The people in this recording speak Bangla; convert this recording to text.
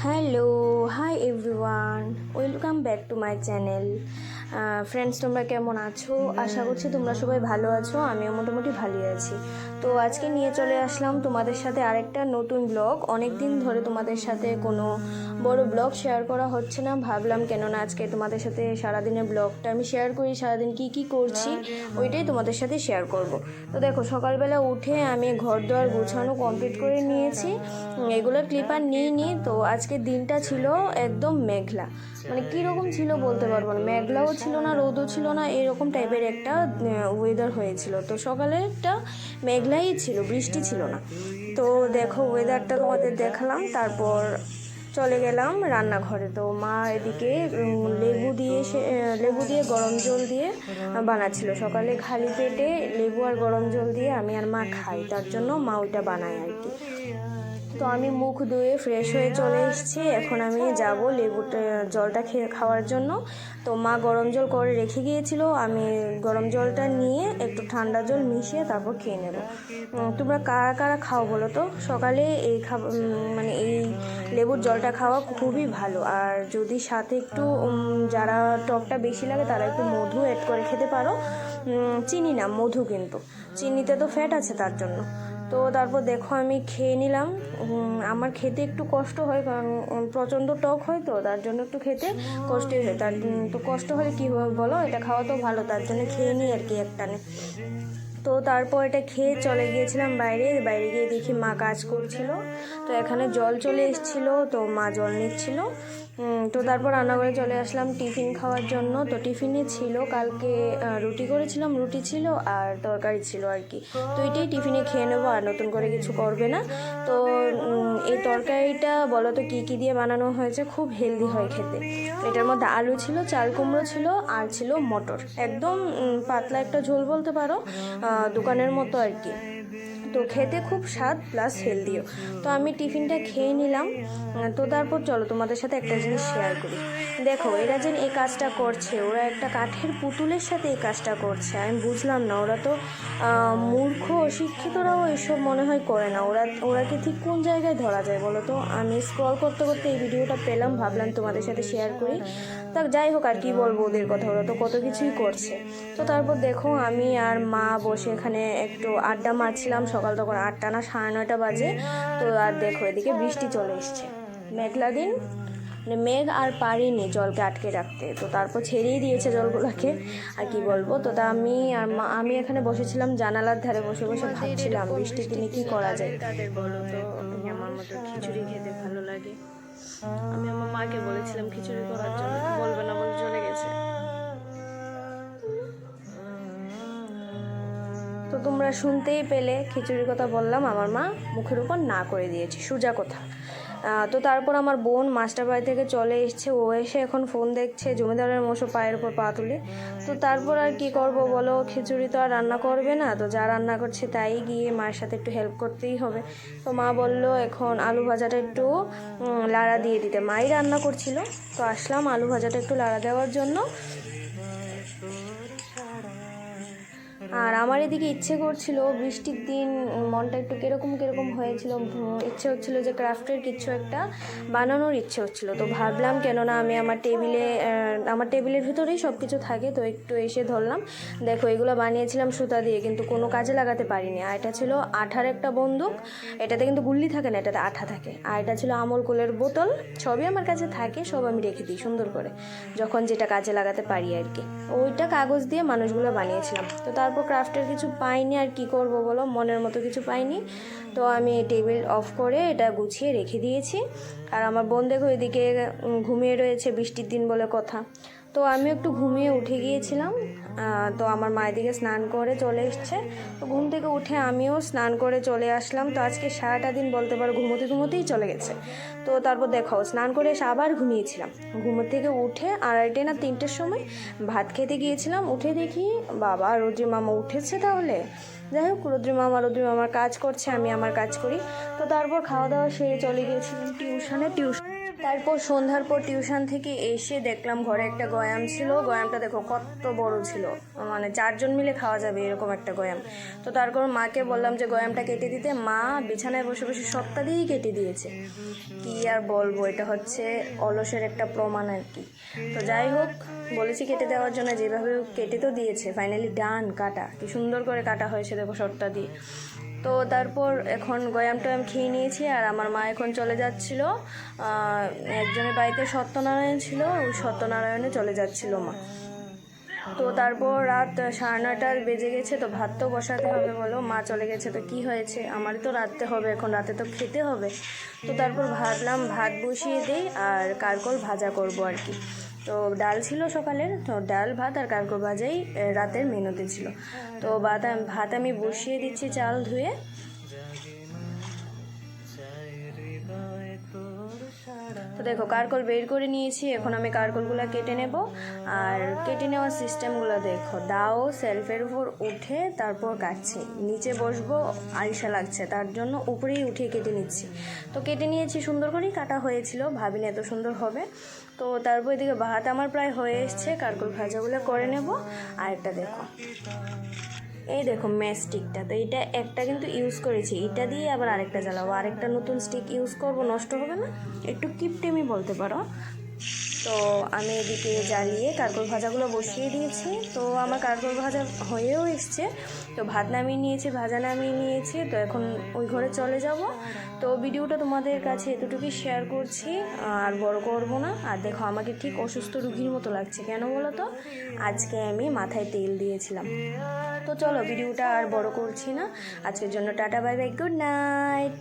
Hello, hi everyone, welcome back to my channel. Friends, তোমরা কেমন আছো? আশা করছি তোমরা সবাই ভালো আছো। আমিও মোটামুটি ভালোই আছি। তো আজকে নিয়ে চলে আসলাম তোমাদের সাথে আরেকটা নতুন ব্লগ। অনেক দিন ধরে তোমাদের সাথে কোনো বড় ব্লগ শেয়ার করা হচ্ছে না, ভাবলাম কেননা আজকে তোমাদের সাথে সারাদিনের ব্লগটা আমি শেয়ার করি। সারাদিন কি করছি ওইটাই তোমাদের সাথে শেয়ার করব। তো দেখো, সকালবেলা উঠে আমি ঘর দোয়ার গোছানো কমপ্লিট করে নিয়েছি, এগুলোর ক্লিপ আর নিইনি। তো আজকের দিনটা ছিল একদম মেঘলা, মানে কীরকম ছিল বলতে পারবো না, মেঘলাও ছিল না, রোদও ছিল না, এরকম টাইপের একটা ওয়েদার হয়েছিল। তো সকালে একটা মেঘলাই ছিল, বৃষ্টি ছিল না। তো দেখো, ওয়েদারটা তোমাদের দেখালাম, তারপর চলে গেলাম রান্নাঘরে। তো মা এদিকে লেবু দিয়ে গরম জল দিয়ে বানাচ্ছিল। সকালে খালি পেটে লেবু আর গরম জল দিয়ে আমি আর মা খাই, তার জন্য মা ওইটা বানায় আর কি। তো আমি মুখ ধুয়ে ফ্রেশ হয়ে চলে এসেছি, এখন আমি যাব জলটা খাওয়ার জন্য। তো মা গরম জল করে রেখে গিয়েছিল, আমি গরম জলটা নিয়ে একটু ঠান্ডা জল মিশিয়ে তারপর খেয়ে নেব। তোমরা কারা কারা খাও বলো তো? সকালে এই মানে এই লেবুর জলটা খাওয়া খুবই ভালো। আর যদি সাথে একটু যারা টকটা বেশি লাগে তারা একটু মধু অ্যাড করে খেতে পারো। চিনি না, মধু, কিন্তু চিনিতে তো ফ্যাট আছে তার জন্য। তো তারপর দেখো আমি খেয়ে নিলাম। আমার খেতে একটু কষ্ট হয়, কারণ প্রচণ্ড টক হয়, তো তার জন্য একটু খেতে কষ্টই হয়। তো কষ্ট হলে কী হবে বলো, এটা খাওয়া তো ভালো, তার জন্য খেয়ে নিই আর কি একটানে। তো তারপর এটা খেয়ে চলে গিয়েছিলাম বাইরে গিয়ে দেখি মা কাজ করছিল। তো এখানে জল চলে এসেছিলো, তো মা জল নিচ্ছিল। তো তারপর রান্নাঘরে চলে আসলাম টিফিন খাওয়ার জন্য। তো টিফিনে ছিল কালকে রুটি করেছিলাম, রুটি ছিল আর তরকারি ছিল আর কি। তো এটাই টিফিনে খেয়ে নেবো, আর নতুন করে কিছু করবে না। তো এই তরকারিটা বলো তো কী দিয়ে বানানো হয়েছে, খুব হেলদি হয় খেতে। এটার মধ্যে আলু ছিল, চাল কুমড়ো ছিল, আর ছিল মটর। একদম পাতলা একটা ঝোল বলতে পারো, দোকানের মতো আর কি। তো খেতে খুব স্বাদ প্লাস হেলদিও। তো আমি টিফিনটা খেয়ে নিলাম। তো তারপর চলো তোমাদের সাথে একটা জিনিস শেয়ার করি। দেখো, এরা যে এই কাজটা করছে, ওরা একটা কাঠের পুতুলের সাথে এই কাজটা করছে। আমি বুঝলাম না, ওরা তো মূর্খ অশিক্ষিতরাও এসব মনে হয় করে না। ওরাকে ঠিক কোন জায়গায় ধরা যায় বলো তো? আমি স্ক্রল করতে করতে এই ভিডিওটা পেলাম, ভাবলাম তোমাদের সাথে শেয়ার করি। তা যাই হোক, আর কি বলবো ওদের কথা, ওরা তো কত কিছুই করছে। তো তারপর দেখো, আমি আর মা বসে এখানে একটু আড্ডা মারছিলাম। সকাল তখন 8টা না 9:30 বাজে। তো আর দেখো, এদিকে বৃষ্টি চলে এসছে। মেঘলা দিন, মানে মেঘ আর পারিনি জলকে আটকে রাখতে। তো তারপর ছেড়েই দিয়েছে জলগুলোকে, আর কি বলবো। তো তা আমি এখানে বসেছিলাম জানালার ধারে, বসে ভাবছিলাম বৃষ্টির দিনে কী করা যায়। তাদের বলো তো, আমার মতো খিচুড়ি খেতে ভালো লাগে। আমি আমার মাকে বলেছিলাম খিচুড়ি করার জন্য, বলবে না বলে চলে গেছে। তো তোমরা শুনতেই পেলে, খিচুড়ির কথা বললাম, আমার মা মুখের উপর না করে দিয়েছে, সোজা কথা। তো তারপর আমার বোন মাস্টার বাড়ি থেকে চলে এসছে, ও এসে এখন ফোন দেখছে, জমিদারের মশো পায়ের উপর পা তুলে। তো তারপর আর কি করব বলো, খিচুড়ি তো আর রান্না করবে না, তো যা রান্না করছে তাই গিয়ে মায়ের সাথে একটু হেল্প করতেই হবে। তো মা বলল এখন আলু ভাজাটা একটু লাড়া দিয়ে দিতে, মাই রান্না করছিল। তো আসলাম আলু ভাজাটা একটু লাড়া দেওয়ার জন্য। আর আমার এদিকে ইচ্ছে করছিল, বৃষ্টির দিন মনটা একটু কিরকম হয়েছিল, ইচ্ছে হচ্ছিল যে ক্রাফটের কিছু একটা বানানোর ইচ্ছে হচ্ছিল। তো ভাবলাম কেননা আমি আমার টেবিলের ভিতরেই সব কিছু থাকে, তো একটু এসে ধরলাম। দেখো, এগুলো বানিয়েছিলাম সুতা দিয়ে, কিন্তু কোনো কাজে লাগাতে পারিনি। আর এটা ছিল আঠার একটা বন্দুক, এটাতে কিন্তু গুল্লি থাকে না, এটাতে আঠা থাকে। আর এটা ছিল আমল কুলের বোতল। সবই আমার কাছে থাকে, সব আমি রেখে দিই সুন্দর করে, যখন যেটা কাজে লাগাতে পারি আর কি। ওইটা কাগজ দিয়ে মানুষগুলো বানিয়েছিলাম। তো তারপর ক্রাফটের কিছু পাইনি, আর কি করব বলো, মনের মতো কিছু পাইনি। তো আমি টেবিল অফ করে এটা গুছিয়ে রেখে দিয়েছি। আর আমার বোন দেখো এদিকে ঘুমিয়ে রয়েছে, বৃষ্টির দিন বলে কথা। তো আমি একটু ঘুমিয়ে উঠে গিয়েছিলাম। তো আমার মা এদিকে স্নান করে চলে এসছে। তো ঘুম থেকে উঠে আমিও স্নান করে চলে আসলাম। তো আজকে সারাটা দিন বলতে পারো ঘুমোতেই চলে গেছে। তো তারপর দেখো, স্নান করে এসে আবার ঘুমিয়েছিলাম। ঘুমো থেকে উঠে 2:30 না 3টের সময় ভাত খেতে গিয়েছিলাম। উঠে দেখি বাবা, রোদ্রি মামা উঠেছে তাহলে। যাই হোক, রোদ্রি মামার কাজ করছে, আমি আমার কাজ করি। তো তারপর খাওয়া দাওয়া সেরে চলে গিয়েছিলাম টিউশনে। তারপর সন্ধ্যার পর টিউশন থেকে এসে দেখলাম ঘরে একটা গয়াম ছিল। গয়ামটা দেখো কত বড় ছিল, মানে 4 জন মিলে খাওয়া যাবে এরকম একটা গয়াম। তো তারপর মাকে বললাম যে গয়ামটা কেটে দিতে, মা বিছানায় বসে বসে সপ্তাহ দিয়েই কেটে দিয়েছে। কি আর বলবো, এটা হচ্ছে অলসের একটা প্রমাণ আর কি। তো যাই হোক, বলেছি কেটে দেওয়ার জন্য, যেভাবে কেটে তো দিয়েছে। ফাইনালি ডান কাটা, কি সুন্দর করে কাটা হয়েছে দেখো সপ্তাহ দিয়ে। তো তারপর এখন গয়ামটা আমি খেয়ে নিয়েছি, আর আমার মা এখন চলে যাচ্ছিল একজনের বাড়িতে সত্যনারায়ণ ছিল, ওই সত্যনারায়ণে চলে যাচ্ছিল মা। তো তারপর রাত 9:30 বেজে গেছে, তো ভাত তো বসাতে হবে। বলো, মা চলে গেছে তো কি হয়েছে, আমারই তো রাঁধতে হবে, এখন রাতে তো খেতে হবে। তো তারপর ভাবলাম ভাত বসিয়ে দিই আর কারকল ভাজা করব আর কি। তো ডাল ছিল সকালের, তো ডাল ভাত আর কারকল ভাজাই রাতের মেনুতে ছিল। তো ভাত আমি বসিয়ে দিচ্ছি চাল ধুয়ে। তো দেখো কারকল বের করে নিয়েছি, এখন আমি কারকলগুলো কেটে নেব। আর কেটে নেওয়ার সিস্টেমগুলো দেখো, দাও সেলফের উপর উঠে তারপর কাটছি, নিচে বসবো আরিশা লাগছে, তার জন্য উপরেই উঠিয়ে কেটে নিচ্ছি। তো কেটে নিয়েছি, সুন্দর করেই কাটা হয়েছিল, ভাবিনি এত সুন্দর হবে। তো তারপর এদিকে ভাত আমার প্রায় হয়ে এসছে, কারকল ভাজাগুলো করে নেব। আর একটা দেখো, এই দেখো ম্যাচ স্টিকটা, তো এটা একটা কিন্তু ইউজ করেছি, এটা দিয়ে আবার আরেকটা জ্বালাবো, আরেকটা নতুন স্টিক ইউজ করব, নষ্ট হবে না, একটু কিপটেমি বলতে পারো। তো আমি এদিকে জ্বালিয়ে কারকল ভাজাগুলো বসিয়ে দিয়েছি। তো আমার কারকল ভাজা হয়েও এসছে, তো ভাত নামিয়ে নিয়েছি, ভাজা নামিয়ে নিয়েছি। তো এখন ওই ঘরে চলে যাব। তো ভিডিওটা তোমাদের কাছে এতটুকুই শেয়ার করছি, আর বড় করব না। আর দেখো আমাকে ঠিক অসুস্থ রোগীর মতো লাগছে, কেন বলো তো, আজকে আমি মাথায় তেল দিয়েছিলাম। তো চলো ভিডিওটা আর বড় করছি না, আজকের জন্য tata, bye bye, good night.